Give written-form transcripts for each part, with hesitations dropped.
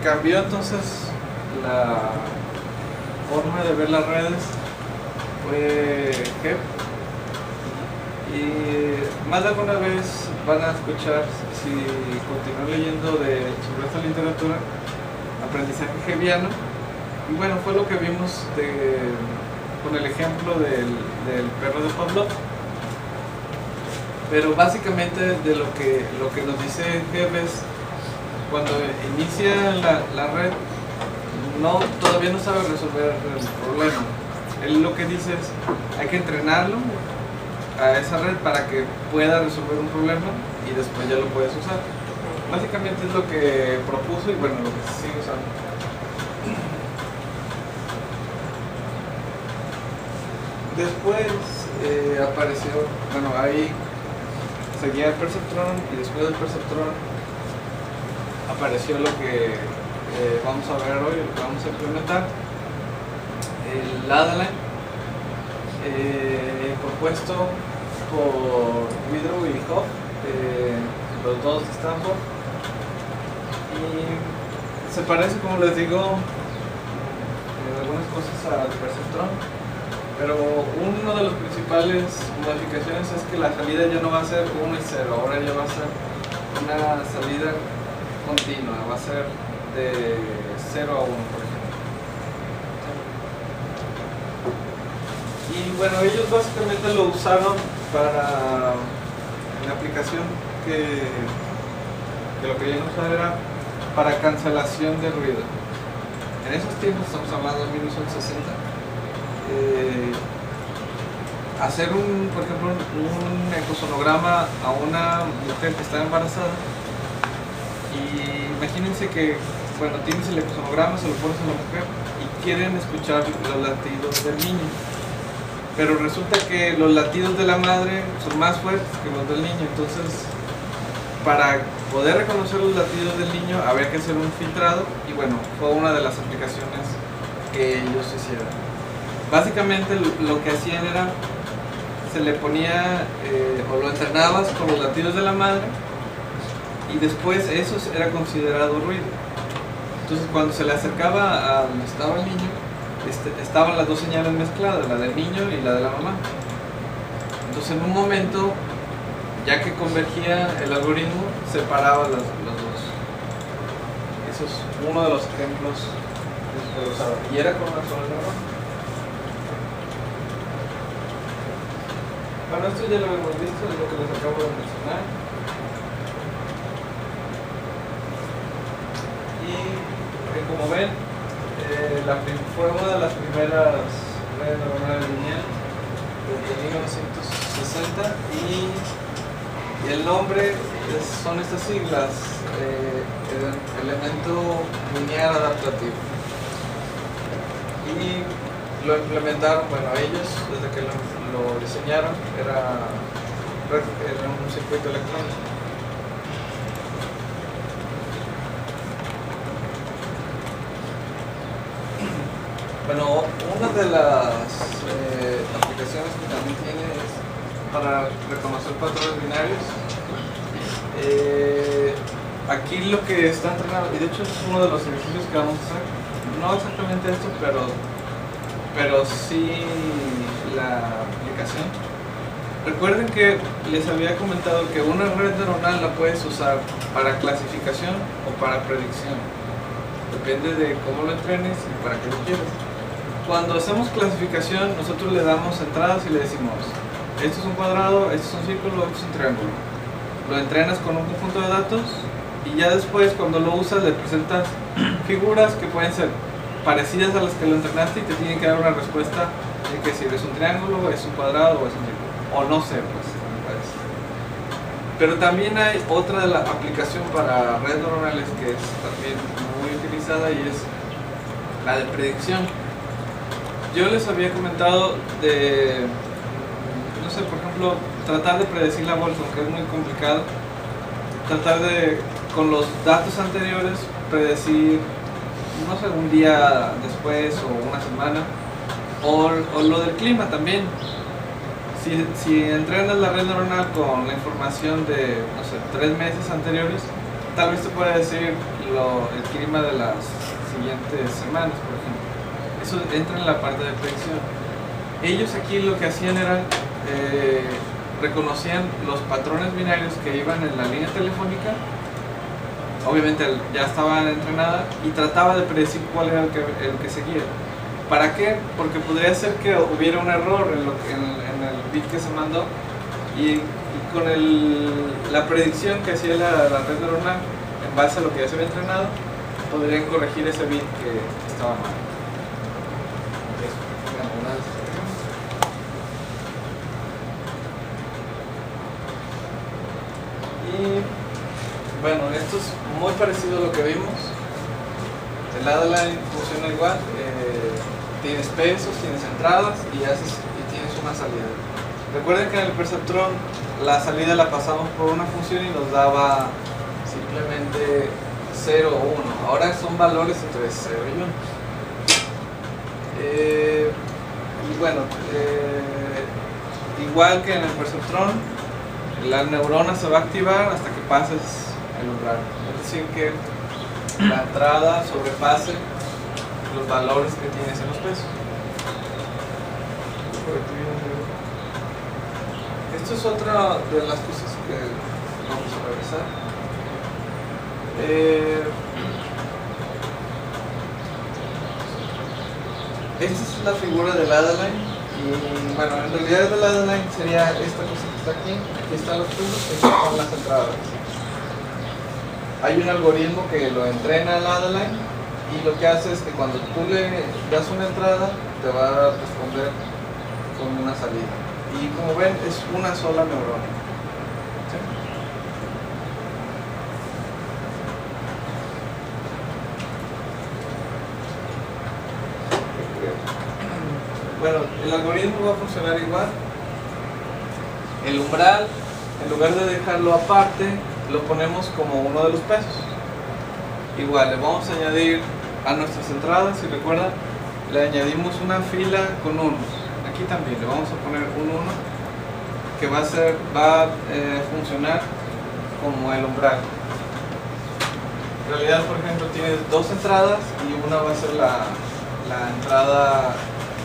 cambió entonces la forma de ver las redes fue Hebb. Y más de alguna vez van a escuchar, si continúan leyendo sobre esta literatura, aprendizaje hebbiano. Y bueno, fue lo que vimos con el ejemplo del perro de Pavlov. Pero básicamente de lo que nos dice Hebb es, cuando inicia la red, todavía no sabe resolver el problema. Él lo que dice es, hay que entrenarlo a esa red para que pueda resolver un problema y después ya lo puedes usar. Básicamente es lo que propuso y bueno, lo que se sigue usando. Después apareció, bueno, ahí seguía el perceptrón y después del perceptrón apareció lo que vamos a ver hoy, lo que vamos a implementar, el Ladaline, propuesto por Widrow y Hoff, los dos de Stanford, y se parece, como les digo, en algunas cosas al perceptrón, pero una de las principales modificaciones es que la salida ya no va a ser 1 y 0, ahora ya va a ser una salida continua, va a ser de 0 a 1, por ejemplo. Y bueno, ellos básicamente lo usaron para la aplicación que lo querían usar era para cancelación de ruido. En esos tiempos, estamos hablando de 1960, hacer por ejemplo, un ecosonograma a una mujer que está embarazada, y imagínense que, bueno, tienes el ecosonograma, se lo pones a la mujer y quieren escuchar los latidos del niño, pero resulta que los latidos de la madre son más fuertes que los del niño. Entonces, para poder reconocer los latidos del niño había que hacer un filtrado, y bueno, fue una de las aplicaciones que ellos hicieron. Básicamente lo que hacían era, se le ponía o lo entrenabas con los latidos de la madre, y después eso era considerado ruido. Entonces cuando se le acercaba a donde estaba el niño, estaban las dos señales mezcladas, la del niño y la de la mamá. Entonces en un momento, ya que convergía el algoritmo, separaba los dos. Eso es uno de los ejemplos que se usaba, y era con una sola neurona. Bueno, esto ya lo hemos visto, es lo que les acabo de mencionar. Y como ven, fue una de las primeras redes neuronales lineales desde 1960, y el nombre son estas siglas, elemento lineal adaptativo. Y lo implementaron, bueno, ellos desde que lo diseñaron era un circuito electrónico. Bueno, una de las aplicaciones que también tiene es para reconocer patrones binarios. Aquí lo que está entrenado, y de hecho es uno de los ejercicios que vamos a hacer, no exactamente esto, pero sí la aplicación. Recuerden que les había comentado que una red neuronal la puedes usar para clasificación o para predicción. Depende de cómo lo entrenes y para qué lo quieres. Cuando hacemos clasificación, nosotros le damos entradas y le decimos, esto es un cuadrado, esto es un círculo, esto es un triángulo. Lo entrenas con un conjunto de datos, y ya después, cuando lo usas, le presentas figuras que pueden ser parecidas a las que lo entrenaste y te tienen que dar una respuesta de que si es un triángulo, es un cuadrado o es un círculo, o no sé, pues me parece. Pero también hay otra de la aplicación para redes neuronales que es también muy utilizada, y es la de predicción. Yo les había comentado de, no sé, por ejemplo, tratar de predecir la bolsa, aunque es muy complicado. Tratar de, con los datos anteriores, predecir, no sé, un día después o una semana, o lo del clima también. Si entrenas la red neuronal con la información de, no sé, 3 meses anteriores, tal vez te pueda decir el clima de las siguientes semanas, por ejemplo. Eso entra en la parte de predicción. Ellos aquí lo que hacían era reconocían los patrones binarios que iban en la línea telefónica. Obviamente ya estaba entrenada y trataba de predecir cuál era el que seguía. ¿Para qué? Porque podría ser que hubiera un error en el bit que se mandó y con la predicción que hacía la red neuronal en base a lo que ya se había entrenado, podrían corregir ese bit que estaba mal. Y bueno, esto es muy parecido a lo que vimos. El Adaline funciona igual. Tienes pesos, tienes entradas y tienes una salida. Recuerden que en el perceptrón la salida la pasamos por una función y nos daba simplemente 0 o 1. Ahora son valores entre 0 y 1. Y bueno, igual que en el perceptrón, la neurona se va a activar hasta que pases el umbral. Es decir, que la entrada sobrepase los valores que tienes en los pesos. Esto es otra de las cosas que vamos a revisar. Esta es la figura del Adaline y bueno, en realidad el Adaline sería esta cosa que está aquí. Aquí están los puntos y aquí están las entradas. Hay un algoritmo que lo entrena al Adaline y lo que hace es que cuando tú le das una entrada te va a responder con una salida. Y como ven, es una sola neurona. ¿Sí? Bueno, el algoritmo va a funcionar igual. El umbral, en lugar de dejarlo aparte, lo ponemos como uno de los pesos. Igual, le vamos a añadir a nuestras entradas, si recuerdan, le añadimos una fila con unos. Aquí también le vamos a poner un 1 que va a funcionar como el umbral. En realidad, por ejemplo, tienes dos entradas y una va a ser la entrada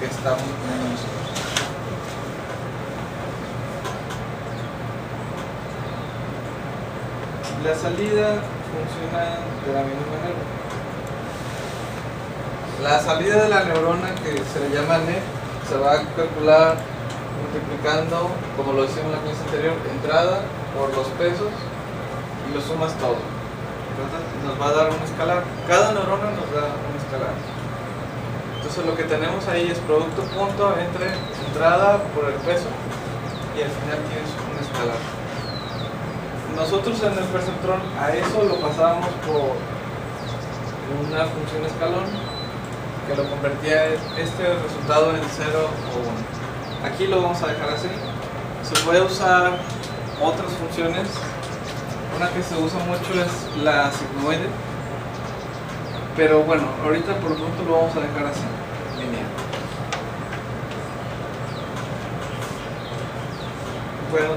que estamos poniendo nosotros. La salida funciona de la misma manera. La salida de la neurona, que se le llama NET, se va a calcular multiplicando, como lo hicimos en la clase anterior, entrada por los pesos y lo sumas todo. Entonces nos va a dar un escalar. Cada neurona nos da un escalar. Entonces lo que tenemos ahí es producto punto entre entrada por el peso y al final tienes un escalar. Nosotros en el perceptrón a eso lo pasábamos por una función escalón que lo convertía este resultado en 0 o 1. Aquí lo vamos a dejar así. Se puede usar otras funciones. Una que se usa mucho es la sigmoide, pero bueno, ahorita por lo pronto lo vamos a dejar así, lineal. Bueno,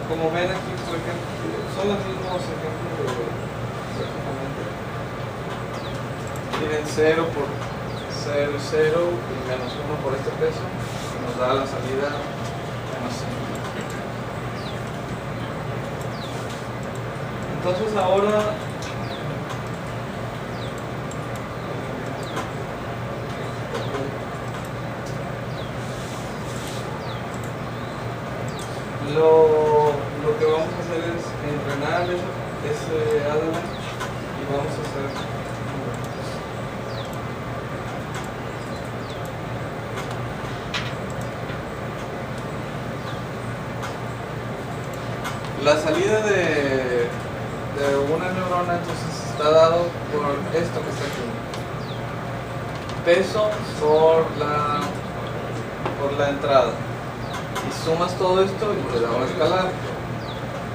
como ven aquí, por ejemplo, son los mismos ejemplos de componente. Tienen 0 por 0, 0 y menos 1 por este peso, que nos da la salida menos 5. Entonces ahora lo que vamos a hacer es entrenar ese Adaline y vamos a hacer la salida de una neurona. Entonces está dado por esto que está aquí, peso por la entrada, y sumas todo esto y te da una escalar.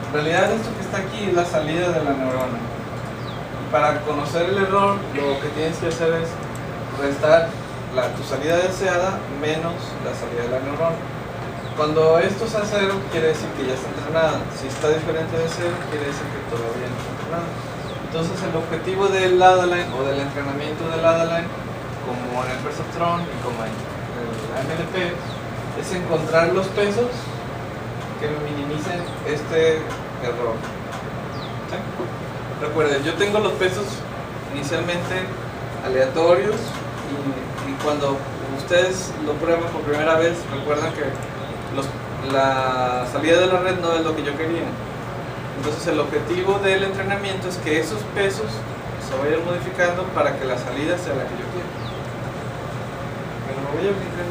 En realidad esto que está aquí es la salida de la neurona, y para conocer el error lo que tienes que hacer es restar tu salida deseada menos la salida de la neurona. Cuando esto sea 0, quiere decir que ya está entrenada. Si está diferente de 0, quiere decir que todavía no está entrenada. Entonces el objetivo del Ladaline o del entrenamiento del Ladaline, como en el Perceptron y como en el MLP, es encontrar los pesos que minimicen este error. ¿Sí? Recuerden, yo tengo los pesos inicialmente aleatorios y cuando ustedes lo prueban por primera vez, recuerdan que la salida de la red no es lo que yo quería. Entonces el objetivo del entrenamiento es que esos pesos se vayan modificando para que la salida sea la que yo quiero. Pero me voy a brincar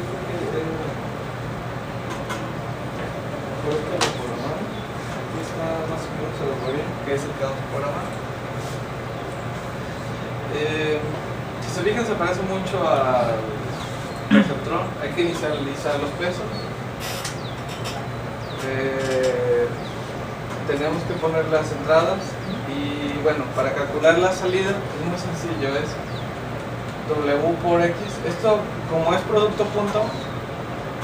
porque aquí está más o menos el algoritmo que es el que vamos a programar. Si se fijan, se parece mucho al Perceptron. Hay que inicializar los pesos. Tenemos que poner las entradas y bueno, para calcular la salida es muy sencillo, es W por X. Esto, como es producto punto,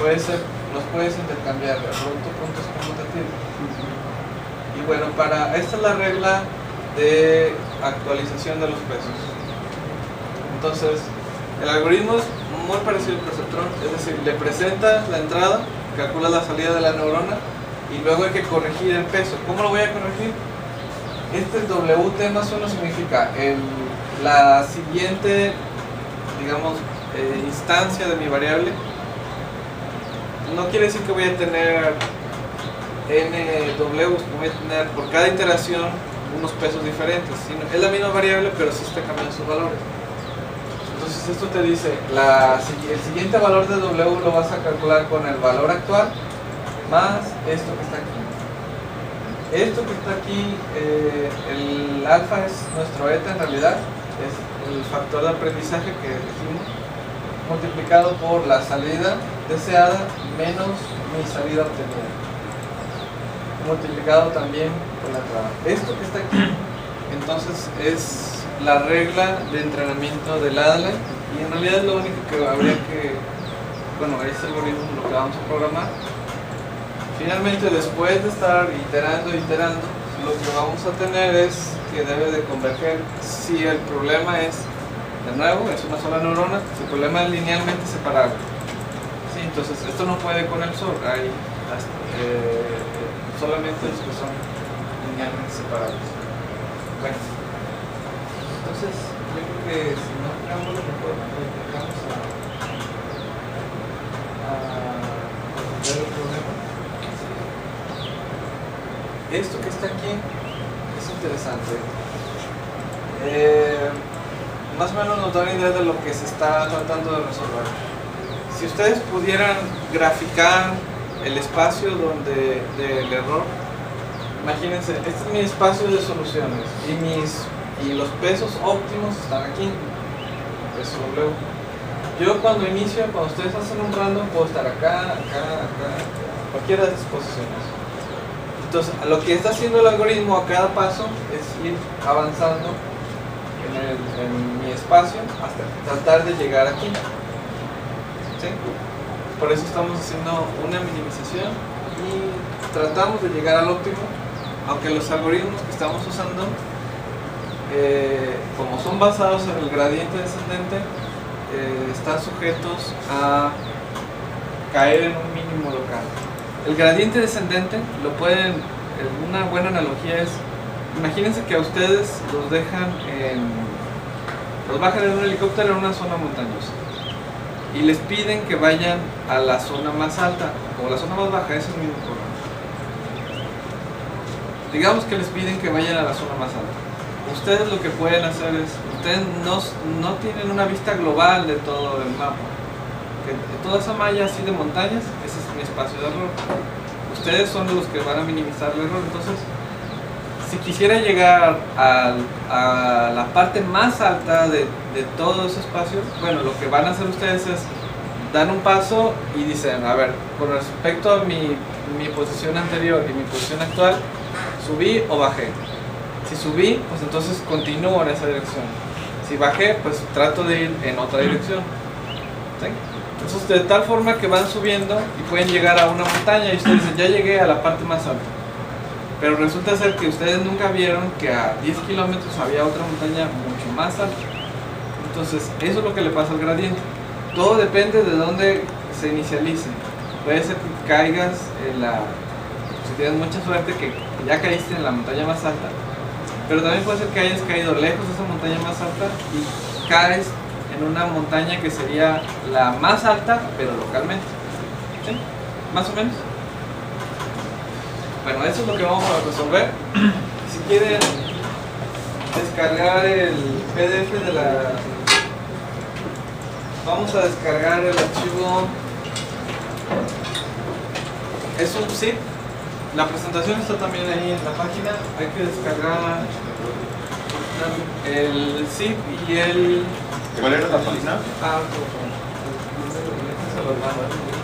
los puedes intercambiar. El producto punto es conmutativo. Y bueno, esta es la regla de actualización de los pesos. Entonces, el algoritmo es muy parecido al Perceptron, es decir, le presenta la entrada, calcula la salida de la neurona y luego hay que corregir el peso. ¿Cómo lo voy a corregir? Este WT más 1 significa la siguiente, digamos, instancia de mi variable. No quiere decir que voy a tener n Ws, voy a tener por cada iteración unos pesos diferentes, sino es la misma variable pero sí está cambiando sus valores. Entonces esto te dice, el siguiente valor de W lo vas a calcular con el valor actual más esto que está aquí. Esto que está aquí, el alfa es nuestro eta en realidad, es el factor de aprendizaje que dijimos, multiplicado por la salida deseada menos mi salida obtenida, multiplicado también por la entrada. Esto que está aquí, entonces es la regla de entrenamiento del Ladaline y en realidad es lo único que habría que, bueno, este algoritmo es lo que vamos a programar. Finalmente, después de estar iterando, lo que vamos a tener es que debe de converger. Si el problema es, de nuevo, es una sola neurona, si el problema es linealmente separable. Sí, entonces esto no puede con el SOR, hay solamente los que son linealmente separables. Bueno, entonces yo creo que si no creamos lo mejor, empezamos a resolver el problema. Esto que está aquí es interesante. Más o menos nos da una idea de lo que se está tratando de resolver. Si ustedes pudieran graficar el espacio del error, imagínense, este es mi espacio de soluciones y los pesos óptimos están aquí. Peso W. Yo cuando ustedes hacen un random, puedo estar acá, cualquiera de estas posiciones. Entonces, lo que está haciendo el algoritmo a cada paso es ir avanzando en mi espacio hasta tratar de llegar aquí. ¿Sí? Por eso estamos haciendo una minimización y tratamos de llegar al óptimo, aunque los algoritmos que estamos usando, como son basados en el gradiente descendente, están sujetos a caer en un mínimo local. El gradiente descendente una buena analogía es, imagínense que a ustedes los bajan en un helicóptero en una zona montañosa y les piden que vayan a la zona más alta, como la zona más baja es el mismo programa. Digamos que les piden que vayan a la zona más alta. Ustedes lo que pueden hacer es, ustedes no tienen una vista global de todo el mapa. Que toda esa malla así de montañas, ese es mi espacio de error. Ustedes son los que van a minimizar el error. Entonces, si quisiera llegar a la parte más alta de todo ese espacio, bueno, lo que van a hacer ustedes es dan un paso y dicen, a ver, con respecto a mi posición anterior y mi posición actual, ¿subí o bajé? Si subí, pues entonces continúo en esa dirección. Si bajé, pues trato de ir en otra dirección. ¿Sí? Entonces, de tal forma que van subiendo y pueden llegar a una montaña y ustedes dicen, ya llegué a la parte más alta. Pero resulta ser que ustedes nunca vieron que a 10 kilómetros había otra montaña mucho más alta. Entonces, eso es lo que le pasa al gradiente. Todo depende de dónde se inicialice. Puede ser que caigas en la... Si tienes mucha suerte que ya caíste en la montaña más alta, pero también puede ser que hayas caído lejos de esa montaña más alta y caes en una montaña que sería la más alta, pero localmente. ¿Sí? Más o menos. Bueno, eso es lo que vamos a resolver. Si quieren descargar el PDF de la... Vamos a descargar el archivo. Es un zip. La presentación está también ahí en la página. Hay que descargar el zip y el... ¿Cuál era la página? Ah, se los mando.